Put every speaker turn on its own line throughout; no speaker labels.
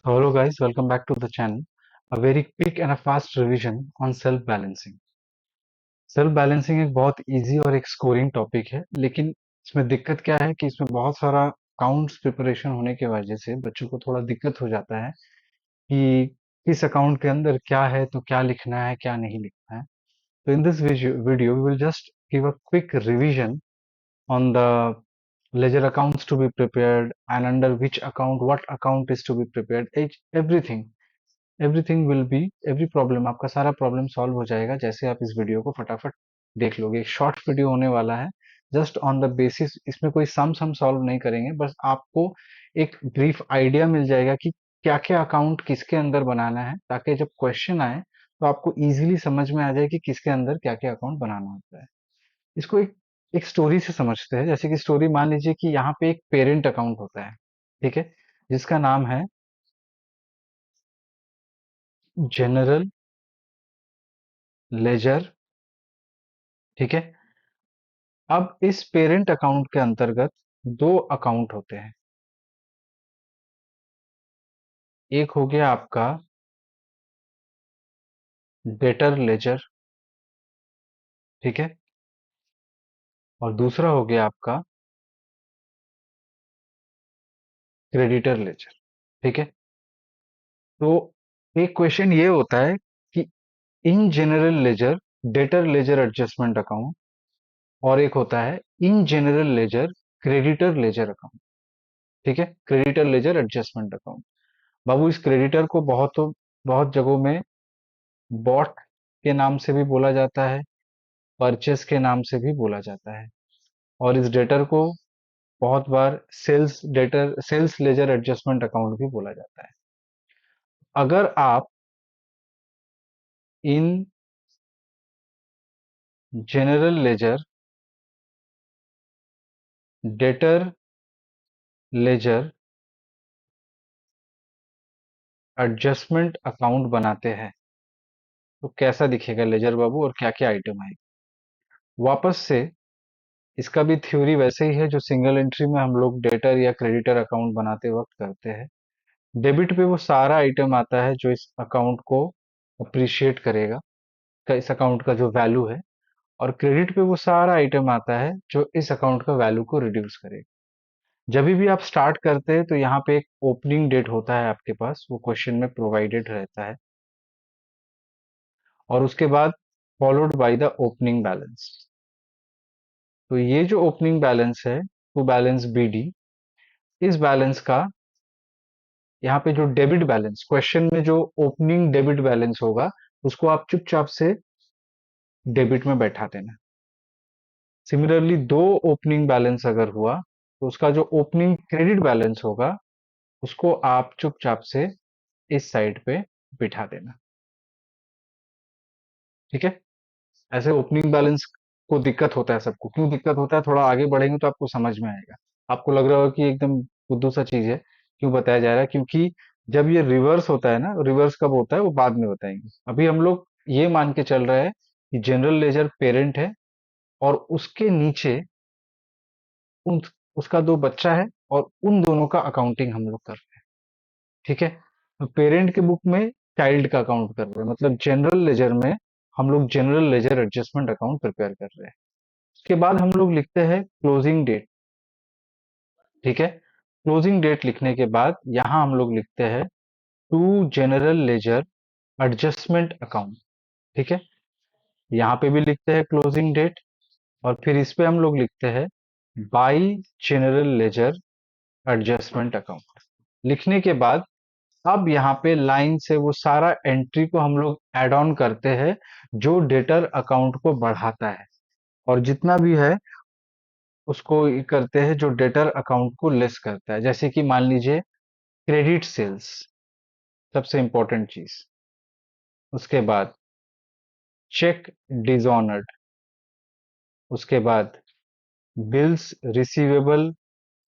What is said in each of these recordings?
So hello guys, welcome back to the channel. A very quick and a fast revision on self balancing. Self balancing एक बहुत easy और एक scoring topic है, लेकिन इसमें दिक्कत क्या है कि इसमें बहुत सारा अकाउंट्स प्रिपरेशन होने की वजह से बच्चों को थोड़ा दिक्कत हो जाता है कि किस अकाउंट के अंदर क्या है, तो क्या लिखना है, क्या नहीं लिखना है. तो in this video we will just give a quick revision on the ledger accounts to be prepared and under which account what account is to be prepared. Everything will be every problem, आपका सारा problem solve हो जाएगा जैसे आप इस video को फटाफट देख लोगे. एक शॉर्ट वीडियो होने वाला है. जस्ट ऑन द बेसिस, इसमें कोई सम सॉल्व नहीं करेंगे, बस आपको एक ब्रीफ आइडिया मिल जाएगा कि क्या क्या अकाउंट किसके अंदर बनाना है, ताकि जब क्वेश्चन आए तो आपको इजीली समझ में आ जाए कि किसके अंदर क्या क्या अकाउंट बनाना होता है. इसको एक एक स्टोरी से समझते हैं. जैसे कि स्टोरी मान लीजिए कि यहाँ पे एक पेरेंट अकाउंट होता है, ठीक है, जिसका नाम है जनरल लेजर. ठीक है. अब इस पेरेंट अकाउंट के अंतर्गत दो अकाउंट होते हैं. एक हो गया आपका डेटर लेजर, ठीक है, और दूसरा हो गया आपका क्रेडिटर लेजर. ठीक है. तो एक क्वेश्चन ये होता है कि in general ledger debtor ledger adjustment account, और एक होता है in general ledger creditor ledger account. ठीक है, क्रेडिटर लेजर एडजस्टमेंट अकाउंट. बाबू, इस क्रेडिटर को बहुत बहुत जगहों में बॉट के नाम से भी बोला जाता है, परचेस के नाम से भी बोला जाता है, और इस डेटर को बहुत बार सेल्स लेजर एडजस्टमेंट अकाउंट भी बोला जाता है. अगर आप in general ledger debtor ledger adjustment account बनाते हैं तो कैसा दिखेगा लेजर बाबू, और क्या क्या आइटम है. वापस से इसका भी थ्योरी वैसे ही है जो सिंगल एंट्री में हम लोग डेटर या क्रेडिटर अकाउंट बनाते वक्त करते हैं. डेबिट पे वो सारा आइटम आता है जो इस अकाउंट को अप्रिशिएट करेगा, इस अकाउंट का जो वैल्यू है, और क्रेडिट पे वो सारा आइटम आता है जो इस अकाउंट का वैल्यू को रिड्यूस करेगा. जब भी आप स्टार्ट करते हैं तो यहाँ पे एक ओपनिंग डेट होता है आपके पास, वो क्वेश्चन में प्रोवाइडेड रहता है, और उसके बाद followed by the opening balance. तो ये जो ओपनिंग बैलेंस है, टू बैलेंस बीडी, इस बैलेंस का यहाँ पे जो डेबिट बैलेंस, क्वेश्चन में जो ओपनिंग डेबिट बैलेंस होगा, उसको आप चुपचाप से डेबिट में बैठा देना. सिमिलरली दो ओपनिंग बैलेंस अगर हुआ तो उसका जो ओपनिंग क्रेडिट बैलेंस होगा, उसको आप चुपचाप से इस साइड पे बिठा देना. ठीक है. ऐसे ओपनिंग बैलेंस को दिक्कत होता है सबको. क्यों दिक्कत होता है, थोड़ा आगे बढ़ेंगे तो आपको समझ में आएगा. आपको लग रहा होगा कि एकदम बुद्धू सा चीज है, क्यों बताया जा रहा है, क्योंकि जब ये रिवर्स होता है ना, रिवर्स कब होता है वो बाद में बताएंगे. अभी हम लोग ये मान के चल रहे हैं कि जनरल लेजर पेरेंट है और उसके नीचे उन उसका दो बच्चा है, और उन दोनों का अकाउंटिंग हम लोग कर रहे हैं. ठीक है. तो पेरेंट के बुक में चाइल्ड का अकाउंट कर रहे हैं, मतलब जनरल लेजर में हम लोग general ledger adjustment account prepare कर रहे हैं. उसके बाद हम लोग लिखते हैं क्लोजिंग डेट. ठीक है. क्लोजिंग डेट लिखने के बाद यहाँ हम लोग लिखते हैं to general ledger adjustment account. ठीक है. यहाँ पे भी लिखते हैं क्लोजिंग डेट, और फिर इस पे हम लोग लिखते हैं by general ledger adjustment account. लिखने के बाद अब यहाँ पे लाइन से वो सारा एंट्री को हम लोग एड ऑन करते हैं जो डेटर अकाउंट को बढ़ाता है, और जितना भी है उसको ये करते हैं जो डेटर अकाउंट को लेस करता है. जैसे कि मान लीजिए क्रेडिट सेल्स, सबसे इंपॉर्टेंट चीज. उसके बाद चेक डिसऑनर्ड. उसके बाद बिल्स रिसीवेबल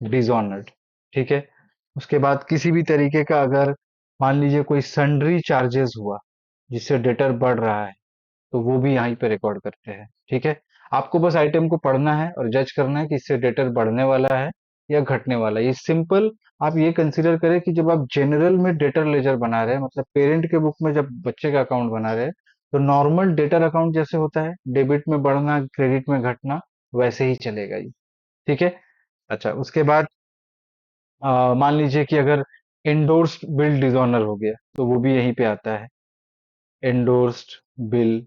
डिसऑनर्ड. ठीक है. उसके बाद किसी भी तरीके का अगर मान लीजिए कोई सन्ड्री चार्जेस हुआ जिससे डेटर बढ़ रहा है, तो वो भी यहीं पे रिकॉर्ड करते हैं. ठीक है. आपको बस आइटम को पढ़ना है और जज करना है कि इससे डेटर बढ़ने वाला है या घटने वाला है। ये सिंपल आप ये कंसीडर करें कि जब आप जनरल में डेटर लेजर बना रहे हैं, मतलब पेरेंट के बुक में जब बच्चे का अकाउंट बना रहे हैं, तो नॉर्मल डेटर अकाउंट जैसे होता है, डेबिट में बढ़ना क्रेडिट में घटना, वैसे ही चलेगा ये। ठीक है। अच्छा, उसके बाद मान लीजिए कि अगर एंडोर्स्ड बिल डिसऑनर हो गया, तो वो भी यहीं पे आता है, एंडोर्स्ड बिल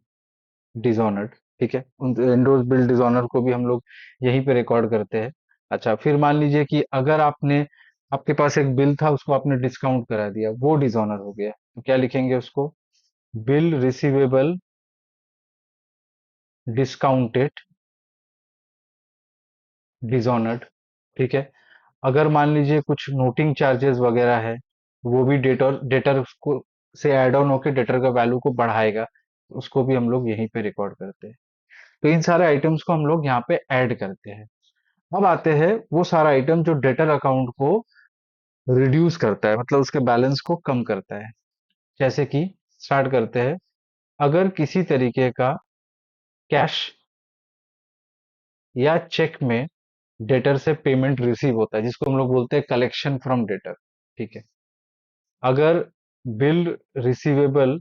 डिसऑनर्ड। ठीक है, उन एंडोर्स्ड बिल डिसऑनर को भी हम लोग यहीं पे रिकॉर्ड करते हैं। अच्छा, फिर मान लीजिए कि अगर आपके पास एक बिल था, उसको आपने डिस्काउंट करा दिया, वो डिसऑनर हो गया, तो क्या लिखेंगे उसको? Bill receivable discounted dishonoured. ठीक है। अगर मान लीजिए कुछ नोटिंग चार्जेस वगैरह है, वो भी डेटर डेटर उसको से ऐड ऑन होकर डेटर का वैल्यू को बढ़ाएगा, उसको भी हम लोग यहीं पे रिकॉर्ड करते हैं। तो इन सारे आइटम्स को हम लोग यहाँ पे ऐड करते हैं। अब आते हैं वो सारा आइटम जो डेटर अकाउंट को रिड्यूस करता है, मतलब उसके बैलेंस को कम करता है। जैसे कि स्टार्ट करते हैं, अगर किसी तरीके का कैश या चेक में डेटर से पेमेंट रिसीव होता है, जिसको हम लोग बोलते हैं कलेक्शन फ्रॉम डेटर। ठीक है। अगर बिल रिसीवेबल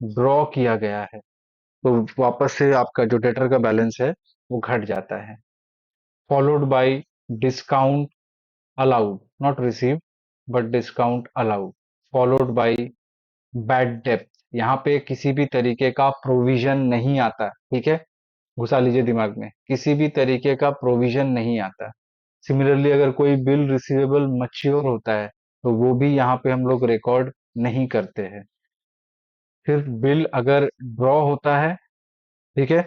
ड्रॉ किया गया है, तो वापस से आपका जो डेटर का बैलेंस है वो घट जाता है। Followed by discount allowed, not receive but discount allowed. Followed by bad depth, यहाँ पे किसी भी तरीके का प्रोविजन नहीं आता। ठीक है, घुसा लीजिए दिमाग में, किसी भी तरीके का प्रोविजन नहीं आता। सिमिलरली अगर कोई बिल रिसीवेबल मच्योर होता है, तो वो भी यहाँ पे हम लोग रिकॉर्ड नहीं करते हैं। फिर बिल अगर ड्रॉ होता है, ठीक है,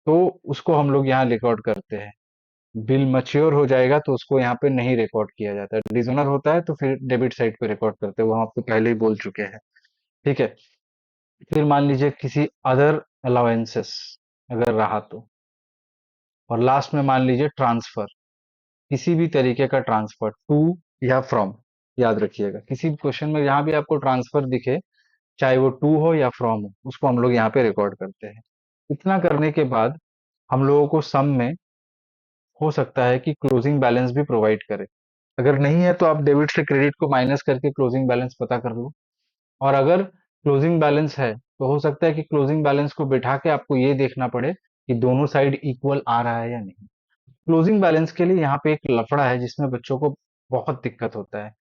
तो उसको हम लोग यहाँ रिकॉर्ड करते हैं। बिल मच्योर हो जाएगा तो उसको यहाँ पे नहीं रिकॉर्ड किया जाता है। डिसऑनर होता है तो फिर डेबिट साइड पे रिकॉर्ड करते हैं, वो हम आपको पहले ही बोल चुके हैं। ठीक है। फिर मान लीजिए किसी अदर अलाउंसेस अगर रहा तो, और लास्ट में मान लीजिए ट्रांसफर, किसी भी तरीके का ट्रांसफर टू या फ्रॉम। याद रखिएगा, किसी भी क्वेश्चन में जहां भी आपको ट्रांसफर दिखे, चाहे वो टू हो या फ्रॉम हो, उसको हम लोग यहाँ पे रिकॉर्ड करते हैं। इतना करने के बाद हम लोगों को सम में हो सकता है कि क्लोजिंग बैलेंस भी प्रोवाइड करे। अगर नहीं है तो आप डेबिट से क्रेडिट को माइनस करके क्लोजिंग बैलेंस पता कर लो। और अगर क्लोजिंग बैलेंस है, तो हो सकता है कि क्लोजिंग बैलेंस को बिठा के आपको ये देखना पड़े कि दोनों साइड इक्वल आ रहा है या नहीं। क्लोजिंग बैलेंस के लिए यहाँ पे एक लफड़ा है जिसमें बच्चों को बहुत दिक्कत होता है।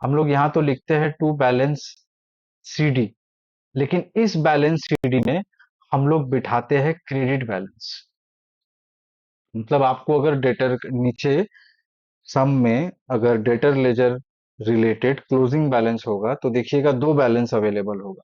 हम लोग यहाँ तो लिखते हैं टू बैलेंस सीडी, लेकिन इस बैलेंस सीडी में हम लोग बिठाते हैं क्रेडिट बैलेंस। मतलब आपको अगर डेटर नीचे सम में अगर debtor ledger related closing balance होगा, तो देखिएगा दो बैलेंस अवेलेबल होगा,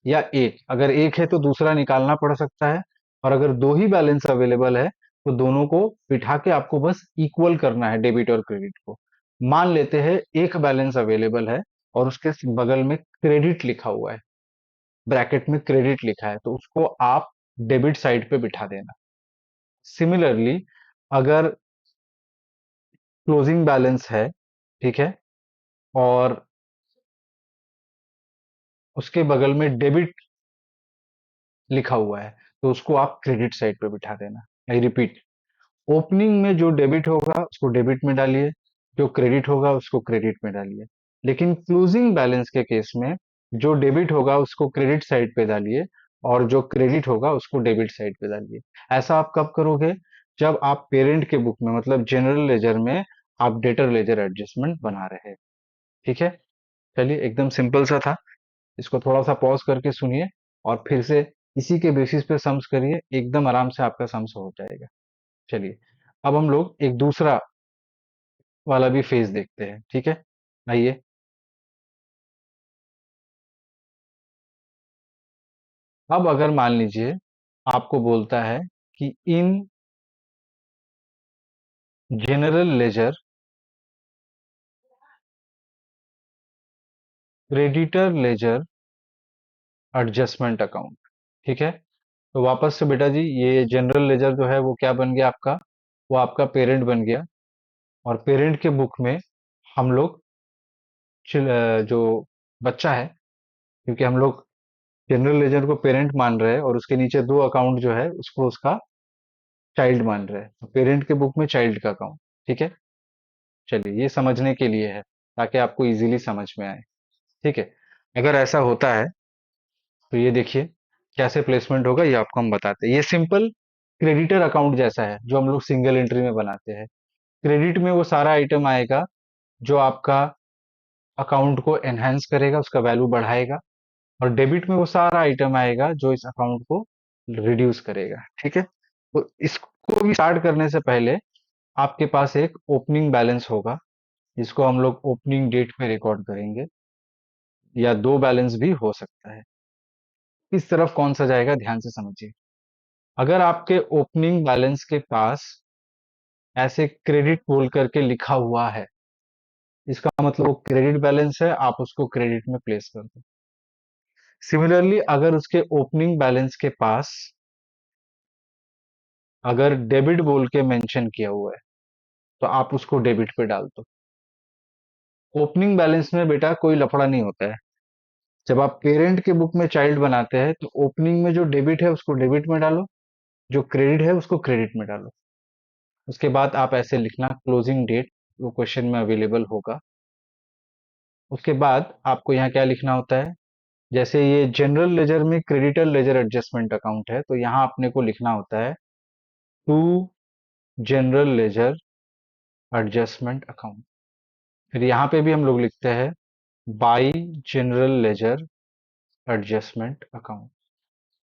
या एक, अगर एक है तो दूसरा निकालना पड़ सकता है, और अगर दो ही बैलेंस अवेलेबल है तो दोनों को बिठा के आपको बस इक्वल करना है, डेबिट और क्रेडिट को। मान लेते हैं एक बैलेंस अवेलेबल है और उसके बगल में क्रेडिट लिखा हुआ है, ब्रैकेट में क्रेडिट लिखा है, तो उसको आप डेबिट साइड पे बिठा देना। सिमिलरली अगर क्लोजिंग बैलेंस है, ठीक है, और उसके बगल में डेबिट लिखा हुआ है, तो उसको आप क्रेडिट साइड पे बिठा देना। आई रिपीट, ओपनिंग में जो डेबिट होगा उसको डेबिट में डालिए, जो क्रेडिट होगा उसको क्रेडिट में डालिए। लेकिन क्लोजिंग बैलेंस के केस में जो डेबिट होगा उसको क्रेडिट साइड पे डालिए, और जो क्रेडिट होगा उसको डेबिट साइड पे डालिए। ऐसा आप कब करोगे? जब आप पेरेंट के बुक में, मतलब जनरल लेजर में, आप डेटर लेजर एडजस्टमेंट बना रहे हैं। ठीक है। चलिए, एकदम सिंपल सा था। इसको थोड़ा सा पॉज करके सुनिए, और फिर से इसी के बेसिस पे सम्स करिए, एकदम आराम से आपका सम्स हो जाएगा। चलिए, अब हम लोग एक दूसरा वाला भी फेज देखते हैं। ठीक है, आइए। अब अगर मान लीजिए आपको बोलता है कि in general ledger creditor ledger adjustment account. ठीक है, तो वापस से बेटा जी, ये जनरल लेजर जो है वो क्या बन गया आपका? वो आपका पेरेंट बन गया। और पेरेंट के बुक में हम लोग जो बच्चा है, क्योंकि हम लोग जनरल लेजर को पेरेंट मान रहे हैं और उसके नीचे दो अकाउंट जो है उसको उसका चाइल्ड मान रहे हैं, तो पेरेंट के बुक में चाइल्ड का अकाउंट। ठीक है। चलिए ये समझने के लिए है, ताकि आपको इजीली समझ में आए। ठीक है, अगर ऐसा होता है तो ये देखिए कैसे प्लेसमेंट होगा, ये आपको हम बताते हैं। ये सिंपल क्रेडिटर अकाउंट जैसा है जो हम लोग सिंगल एंट्री में बनाते हैं। क्रेडिट में वो सारा आइटम आएगा जो आपका अकाउंट को एनहेंस करेगा, उसका वैल्यू बढ़ाएगा। और डेबिट में वो सारा आइटम आएगा जो इस अकाउंट को रिड्यूस करेगा। ठीक है, तो इसको भी स्टार्ट करने से पहले आपके पास एक ओपनिंग बैलेंस होगा, जिसको हम लोग ओपनिंग डेट पे रिकॉर्ड करेंगे, या दो बैलेंस भी हो सकता है। इस तरफ कौन सा जाएगा, ध्यान से समझिए। अगर आपके ओपनिंग बैलेंस के पास ऐसे क्रेडिट बोल करके लिखा हुआ है, इसका मतलब वो क्रेडिट बैलेंस है, आप उसको क्रेडिट में प्लेस कर दो। सिमिलरली अगर उसके ओपनिंग बैलेंस के पास अगर डेबिट बोल के मेंशन किया हुआ है, तो आप उसको डेबिट पे डाल दो। ओपनिंग बैलेंस में बेटा कोई लफड़ा नहीं होता है। जब आप पेरेंट के बुक में चाइल्ड बनाते हैं तो ओपनिंग में जो डेबिट है उसको डेबिट में डालो, जो क्रेडिट है उसको क्रेडिट में डालो। उसके बाद आप ऐसे लिखना क्लोजिंग डेट, वो क्वेश्चन में अवेलेबल होगा। उसके बाद आपको यहाँ क्या लिखना होता है, जैसे ये जनरल लेजर में क्रेडिटर लेजर एडजस्टमेंट अकाउंट है, तो यहाँ अपने को लिखना होता है to general ledger adjustment account. फिर यहाँ पे भी हम लोग लिखते हैं by general ledger adjustment account.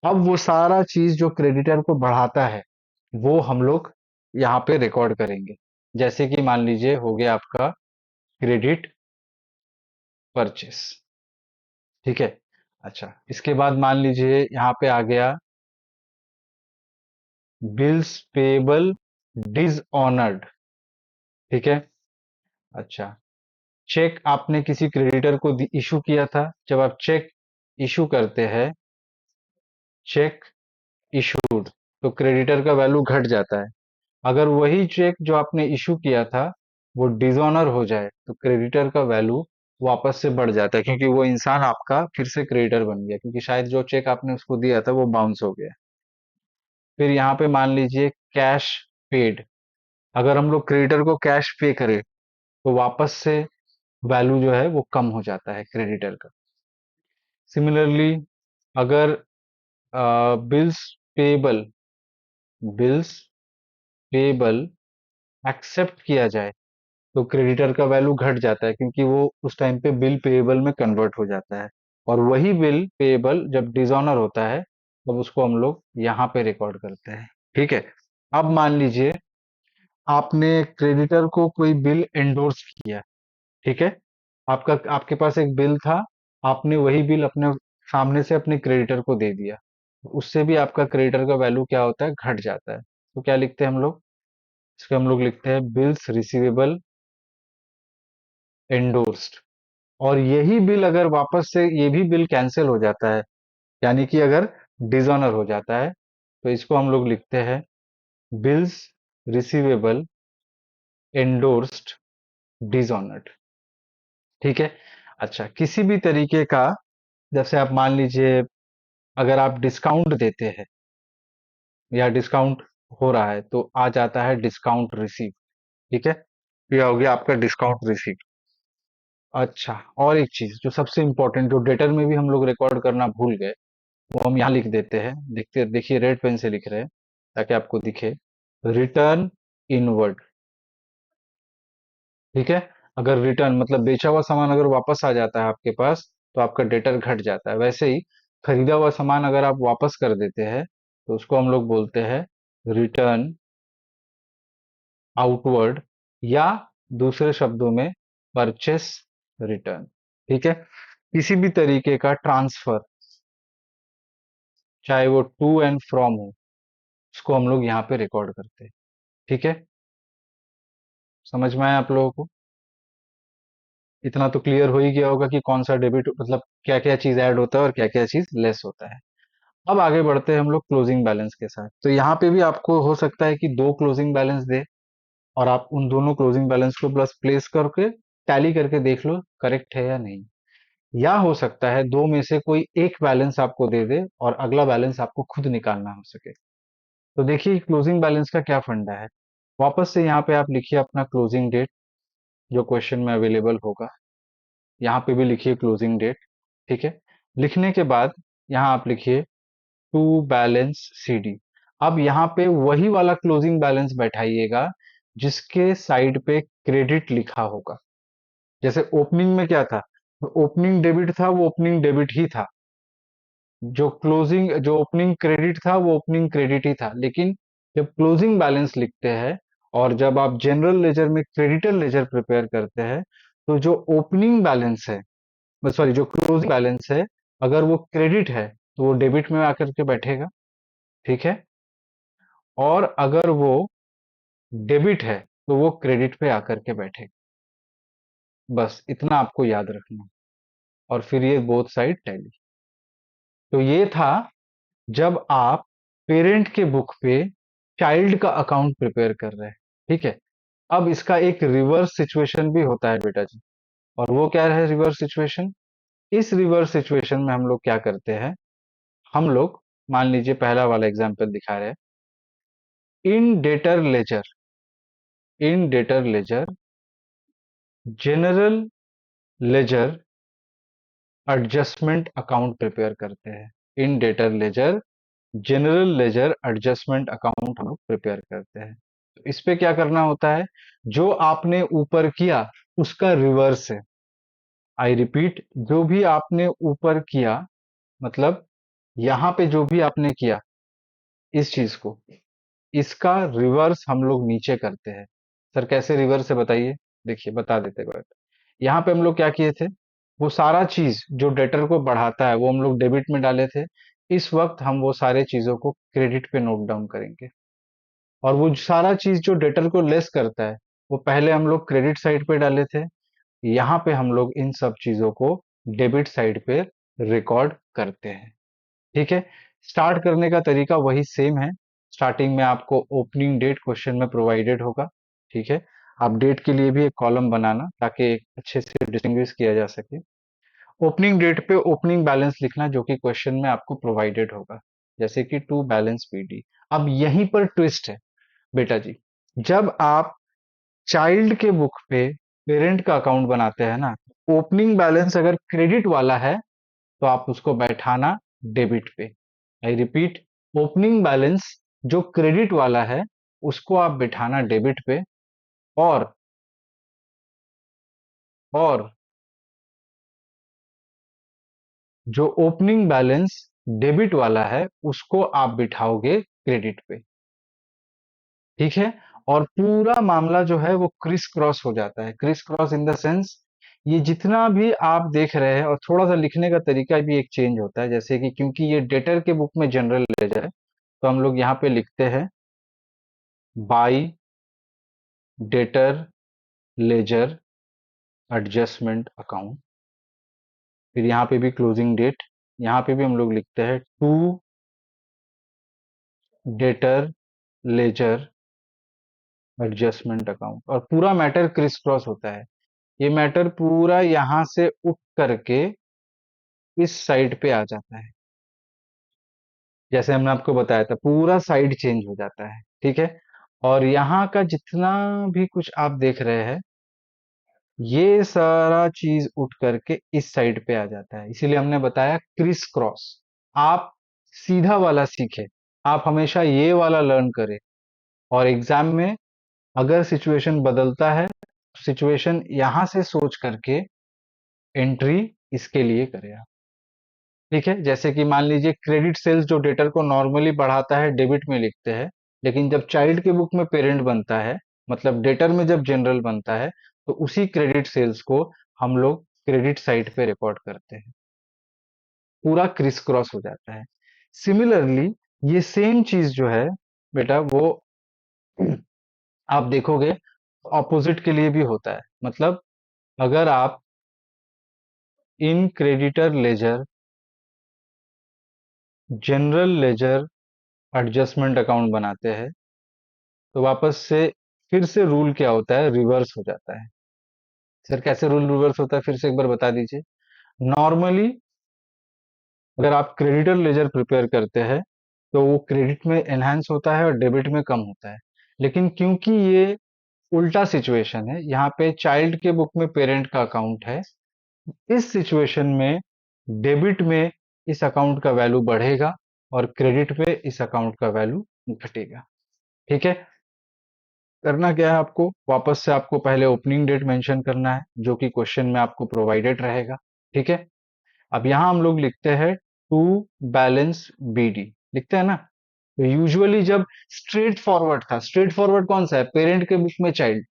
अब वो सारा चीज जो क्रेडिटर को बढ़ाता है वो हम लोग यहाँ पे रिकॉर्ड करेंगे। जैसे कि मान लीजिए हो गया आपका क्रेडिट परचेस। ठीक है, अच्छा इसके बाद मान लीजिए यहाँ पे आ गया बिल्स पेबल डिसऑनर्ड। ठीक है, अच्छा चेक आपने किसी क्रेडिटर को इशू किया था। जब आप चेक इशू करते हैं, चेक इशूड, तो क्रेडिटर का वैल्यू घट जाता है। अगर वही चेक जो आपने इशू किया था वो डिसऑनर हो जाए, तो क्रेडिटर का वैल्यू वापस से बढ़ जाता है, क्योंकि वो इंसान आपका फिर से क्रेडिटर बन गया, क्योंकि शायद जो चेक आपने उसको दिया था वो बाउंस हो गया। फिर यहाँ पे मान लीजिए कैश पेड, अगर हम लोग क्रेडिटर को कैश पे करें तो वापस से वैल्यू जो है वो कम हो जाता है क्रेडिटर का। सिमिलरली अगर bills payable bills payable accept किया जाए, तो क्रेडिटर का वैल्यू घट जाता है, क्योंकि वो उस टाइम पे बिल पेएबल में कन्वर्ट हो जाता है। और वही बिल पेएबल जब डिसऑनर होता है तब उसको हम लोग यहाँ पे रिकॉर्ड करते हैं। ठीक है, अब मान लीजिए आपने क्रेडिटर को कोई बिल एंडोर्स किया। ठीक है, आपका आपके पास एक बिल था, आपने वही बिल अपने सामने से अपने क्रेडिटर को दे दिया, उससे भी आपका क्रेडिटर का वैल्यू क्या होता है, घट जाता है। तो क्या लिखते हैं हम लोग, इसको हम लोग लिखते हैं बिल्स रिसीवेबल एंडोर्स्ड। और यही बिल अगर वापस से ये भी बिल कैंसिल हो जाता है, यानी कि अगर डिसऑनर हो जाता है, तो इसको हम लोग लिखते हैं बिल्स रिसीवेबल एंडोर्स्ड डिसऑनर्ड। ठीक है, अच्छा किसी भी तरीके का, जैसे आप मान लीजिए अगर आप डिस्काउंट देते हैं या डिस्काउंट हो रहा है, तो आ जाता है डिस्काउंट रिसीव। ठीक है, यह हो गया आपका डिस्काउंट रिसीव। अच्छा, और एक चीज जो सबसे इंपॉर्टेंट, जो डेटर में भी हम लोग रिकॉर्ड करना भूल गए, वो हम यहाँ लिख देते हैं। देखते देखिए रेड पेन से लिख रहे हैं ताकि आपको दिखे, रिटर्न इनवर्ड। ठीक है, अगर रिटर्न मतलब बेचा हुआ सामान अगर वापस आ जाता है आपके पास, तो आपका डेटर घट जाता है। वैसे ही खरीदा हुआ सामान अगर आप वापस कर देते हैं, तो उसको हम लोग बोलते हैं रिटर्न आउटवर्ड, या दूसरे शब्दों में परचेस रिटर्न। ठीक है, किसी भी तरीके का ट्रांसफर, चाहे वो टू एंड फ्रॉम हो, उसको हम लोग यहाँ पे रिकॉर्ड करते हैं। ठीक है, समझ में आया आप लोगों को? इतना तो क्लियर हो ही गया होगा कि कौन सा डेबिट मतलब क्या क्या चीज ऐड होता है और क्या क्या चीज लेस होता है। अब आगे बढ़ते हैं हम लोग क्लोजिंग बैलेंस के साथ। तो यहाँ पे भी आपको हो सकता है कि दो क्लोजिंग बैलेंस दे, और आप उन दोनों क्लोजिंग बैलेंस को प्लस प्लेस करके टैली करके देख लो करेक्ट है या नहीं। या हो सकता है दो में से कोई एक बैलेंस आपको दे दे और अगला बैलेंस आपको खुद निकालना हो सके। तो देखिए क्लोजिंग बैलेंस का क्या फंडा है। वापस से यहाँ पे आप लिखिए अपना क्लोजिंग डेट, जो क्वेश्चन में अवेलेबल होगा। यहाँ पे भी लिखिए क्लोजिंग डेट। ठीक है। लिखने के बाद यहाँ आप लिखिए टू बैलेंस सीडी। अब यहाँ पे वही वाला क्लोजिंग बैलेंस बैठाइएगा जिसके साइड पे क्रेडिट लिखा होगा। जैसे ओपनिंग में क्या था, ओपनिंग डेबिट था, वो ओपनिंग डेबिट ही था। जो ओपनिंग क्रेडिट था वो ओपनिंग क्रेडिट ही था। लेकिन जब क्लोजिंग बैलेंस लिखते हैं और जब आप जनरल लेजर में क्रेडिटर लेजर प्रिपेयर करते हैं, तो जो ओपनिंग बैलेंस है, सॉरी, जो क्लोजिंग बैलेंस है, अगर वो क्रेडिट है तो वो डेबिट में आकर के बैठेगा। ठीक है। और अगर वो डेबिट है तो वो क्रेडिट पे आकर के बैठेगा। बस इतना आपको याद रखना। और फिर ये बोथ साइड टैली। तो ये था जब आप पेरेंट के बुक पे चाइल्ड का अकाउंट प्रिपेयर कर रहे हैं। ठीक है। अब इसका एक रिवर्स सिचुएशन भी होता है बेटा जी। और वो क्या है रिवर्स सिचुएशन? इस रिवर्स सिचुएशन में हम लोग क्या करते हैं, हम लोग मान लीजिए पहला वाला एग्जांपल दिखा रहे हैं। In debtor ledger, in debtor ledger general ledger adjustment account prepare करते हैं। In debtor ledger general ledger adjustment account हम लोग प्रिपेयर करते हैं। तो इस पे क्या करना होता है, जो आपने ऊपर किया उसका रिवर्स है। आई रिपीट, जो भी आपने ऊपर किया, मतलब यहां पे जो भी आपने किया इस चीज को, इसका रिवर्स हम लोग नीचे करते हैं। सर कैसे रिवर्स है बताइए। देखिए बता देते हैं। यहाँ पे हम लोग क्या किए थे, वो सारा चीज जो डेटर को बढ़ाता है वो हम लोग डेबिट में डाले थे। इस वक्त हम वो सारे चीजों को क्रेडिट पे नोट डाउन करेंगे। और वो सारा चीज जो डेटर को लेस करता है वो पहले हम लोग क्रेडिट साइड पे डाले थे। यहाँ पे हम लोग इन सब चीजों को डेबिट साइड पे रिकॉर्ड करते हैं। ठीक है। स्टार्ट करने का तरीका वही सेम है। स्टार्टिंग में आपको ओपनिंग डेट क्वेश्चन में प्रोवाइडेड होगा। ठीक है। आप डेट के लिए भी एक कॉलम बनाना ताकि अच्छे से डिस्टिंग्विश किया जा सके। ओपनिंग डेट पे ओपनिंग बैलेंस लिखना जो कि क्वेश्चन में आपको प्रोवाइडेड होगा, जैसे कि टू बैलेंस पीडी। अब यहीं पर ट्विस्ट है बेटा जी। जब आप चाइल्ड के बुक पे पेरेंट का अकाउंट बनाते हैं ना, ओपनिंग बैलेंस अगर क्रेडिट वाला है तो आप उसको बैठाना डेबिट पे। आई रिपीट, ओपनिंग बैलेंस जो क्रेडिट वाला है उसको आप बिठाना डेबिट पे। और और जो ओपनिंग बैलेंस डेबिट वाला है उसको आप बिठाओगे क्रेडिट पे। ठीक है। और पूरा मामला जो है वो क्रिस क्रॉस हो जाता है। Criss cross in the sense, ये जितना भी आप देख रहे हैं, और थोड़ा सा लिखने का तरीका भी एक चेंज होता है। जैसे कि क्योंकि ये डेटर के बुक में जनरल लेजर है तो हम लोग यहाँ पे लिखते हैं by debtor ledger adjustment account. फिर यहाँ पे भी क्लोजिंग डेट, यहाँ पे भी हम लोग लिखते हैं to debtor ledger adjustment account. और पूरा मैटर क्रिस क्रॉस होता है। ये मैटर पूरा यहाँ से उठ करके इस साइड पे आ जाता है। जैसे हमने आपको बताया था पूरा साइड चेंज हो जाता है। ठीक है। और यहाँ का जितना भी कुछ आप देख रहे हैं ये सारा चीज उठ करके इस साइड पे आ जाता है। इसीलिए हमने बताया क्रिस क्रॉस। आप सीधा वाला सीखे, आप हमेशा ये वाला लर्न करें। और एग्जाम में अगर सिचुएशन बदलता है, सिचुएशन यहां से सोच करके एंट्री इसके लिए करें आप। ठीक है। जैसे कि मान लीजिए क्रेडिट सेल्स जो डेटर को नॉर्मली बढ़ाता है डेबिट में लिखते हैं, लेकिन जब चाइल्ड के बुक में पेरेंट बनता है, मतलब डेटर में जब जनरल बनता है, तो उसी क्रेडिट सेल्स को हम लोग क्रेडिट साइड पे रिकॉर्ड करते हैं। पूरा क्रिस क्रॉस हो जाता है। सिमिलरली ये सेम चीज जो है बेटा वो आप देखोगे ऑपोजिट के लिए भी होता है। मतलब अगर आप in creditor ledger general ledger adjustment account बनाते हैं तो वापस से फिर से रूल क्या होता है, रिवर्स हो जाता है। सर कैसे रूल रिवर्स होता है, फिर से एक बार बता दीजिए। नॉर्मली अगर आप क्रेडिटर लेजर प्रिपेयर करते हैं तो वो क्रेडिट में एनहांस होता है और डेबिट में कम होता है। लेकिन क्योंकि ये उल्टा सिचुएशन है, यहाँ पे चाइल्ड के बुक में पेरेंट का अकाउंट है। इस सिचुएशन में डेबिट में इस अकाउंट का वैल्यू बढ़ेगा और क्रेडिट पे इस अकाउंट का वैल्यू घटेगा। ठीक है। करना क्या है आपको, वापस से आपको पहले ओपनिंग डेट मेंशन करना है जो कि क्वेश्चन में आपको प्रोवाइडेड रहेगा। ठीक है। अब यहाँ हम लोग लिखते हैं टू बैलेंस बीडी, लिखते हैं ना। तो यूजुअली जब स्ट्रेट फॉरवर्ड था, स्ट्रेट फॉरवर्ड कौन सा है, पेरेंट के बुक में चाइल्ड,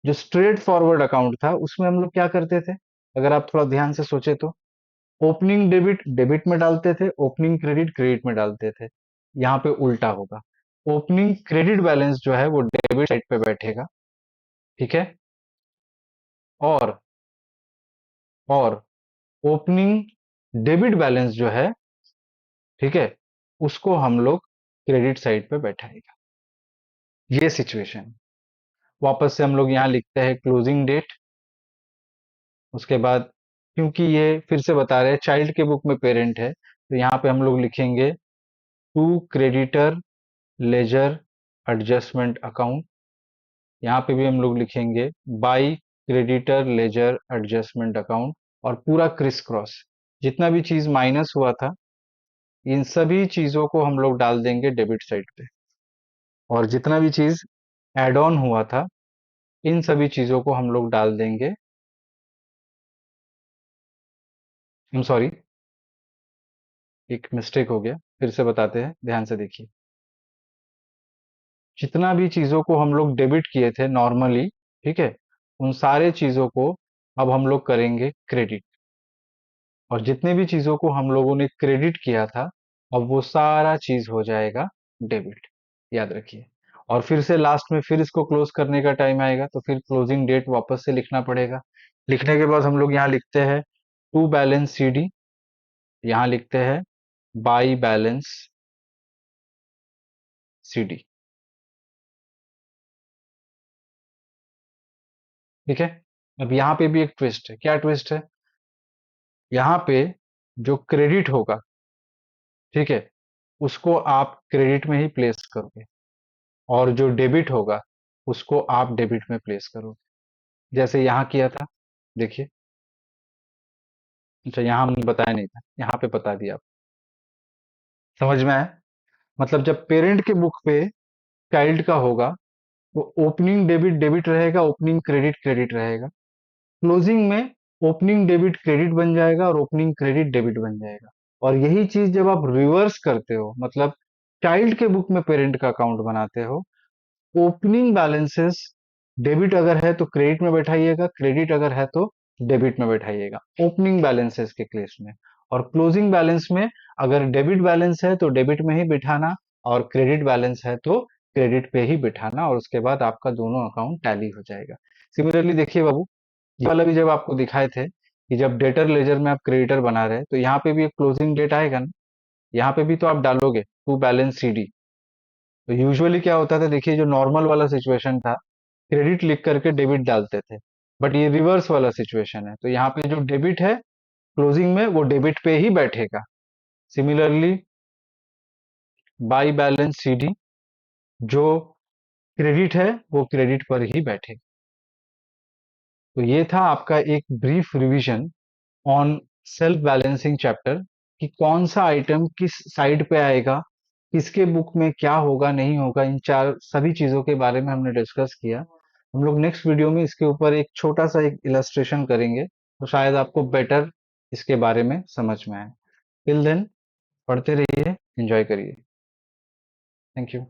जो स्ट्रेट फॉरवर्ड अकाउंट था उसमें हम लोग क्या करते थे, अगर आप थोड़ा ध्यान से सोचे तो ओपनिंग डेबिट डेबिट में डालते थे, ओपनिंग क्रेडिट क्रेडिट में डालते थे। यहाँ पे उल्टा होगा, ओपनिंग क्रेडिट बैलेंस जो है वो डेबिट साइड पे बैठेगा। ठीक है। और और ओपनिंग डेबिट बैलेंस जो है, ठीक है, उसको हम लोग क्रेडिट साइड पे बैठाएगा। ये सिचुएशन। वापस से हम लोग यहाँ लिखते हैं क्लोजिंग डेट। उसके बाद क्योंकि ये फिर से बता रहे हैं चाइल्ड के बुक में पेरेंट है, तो यहाँ पे हम लोग लिखेंगे to creditor ledger adjustment account. यहाँ पे भी हम लोग लिखेंगे by creditor ledger adjustment account. और पूरा क्रिस क्रॉस, जितना भी चीज माइनस हुआ था इन सभी चीजों को हम लोग डाल देंगे डेबिट साइड पे, और जितना भी चीज एड ऑन हुआ था इन सभी चीजों को हम लोग डाल देंगे, आई एम सॉरी, एक मिस्टेक हो गया, फिर से बताते हैं, ध्यान से देखिए। जितना भी चीजों को हम लोग डेबिट किए थे नॉर्मली, ठीक है, उन सारे चीजों को अब हम लोग करेंगे क्रेडिट। और जितने भी चीजों को हम लोगों ने क्रेडिट किया था अब वो सारा चीज हो जाएगा डेबिट, याद रखिए। और फिर से लास्ट में फिर इसको क्लोज करने का टाइम आएगा तो फिर क्लोजिंग डेट वापस से लिखना पड़ेगा। लिखने के बाद हम लोग यहाँ लिखते हैं टू बैलेंस सीडी, यहाँ लिखते हैं बाई बैलेंस सीडी। ठीक है। अब यहाँ पे भी एक ट्विस्ट है, क्या ट्विस्ट है, यहाँ पे जो क्रेडिट होगा, ठीक है, उसको आप क्रेडिट में ही प्लेस करोगे, और जो डेबिट होगा उसको आप डेबिट में प्लेस करोगे, जैसे यहाँ किया था। देखिए, अच्छा यहाँ हमने बताया नहीं था, यहाँ पे बता दिया आप। समझ में आया। मतलब जब पेरेंट के बुक पे चाइल्ड का होगा तो ओपनिंग डेबिट डेबिट रहेगा, ओपनिंग क्रेडिट क्रेडिट रहेगा। क्लोजिंग में ओपनिंग डेबिट क्रेडिट बन जाएगा और ओपनिंग क्रेडिट डेबिट बन जाएगा। और यही चीज जब आप रिवर्स करते हो, मतलब चाइल्ड के बुक में पेरेंट का अकाउंट बनाते हो, ओपनिंग बैलेंसेस डेबिट अगर है तो क्रेडिट में बैठाइएगा, क्रेडिट अगर है तो डेबिट में बैठाइएगा, ओपनिंग बैलेंसेस के केस में। और क्लोजिंग बैलेंस में अगर डेबिट बैलेंस है तो डेबिट में ही बिठाना, और क्रेडिट बैलेंस है तो क्रेडिट पे ही बिठाना, और उसके बाद आपका दोनों अकाउंट टैली हो जाएगा। सिमिलरली देखिए बाबू, ये वाला भी जब आपको दिखाए थे कि जब डेटर लेजर में आप क्रेडिटर बना रहे हैं तो यहाँ पे भी एक क्लोजिंग डेट आएगा ना, यहाँ पे भी तो आप डालोगे टू बैलेंस सीडी। तो यूजुअली क्या होता था, देखिए जो नॉर्मल वाला सिचुएशन था क्रेडिट लिख करके डेबिट डालते थे, बट ये रिवर्स वाला सिचुएशन है, तो यहाँ पे जो डेबिट है क्लोजिंग में वो डेबिट पे ही बैठेगा। सिमिलरली बाई बैलेंस सीडी, जो क्रेडिट है वो क्रेडिट पर ही बैठेगा। तो ये था आपका एक brief revision on self balancing chapter, कि कौन सा आइटम किस साइड पे आएगा, किसके बुक में क्या होगा नहीं होगा, इन चार सभी चीजों के बारे में हमने डिस्कस किया। हम लोग नेक्स्ट वीडियो में इसके ऊपर एक छोटा सा एक इलस्ट्रेशन करेंगे तो शायद आपको बेटर इसके बारे में समझ में आए। टिल देन पढ़ते रहिए, एंजॉय करिए। Thank you.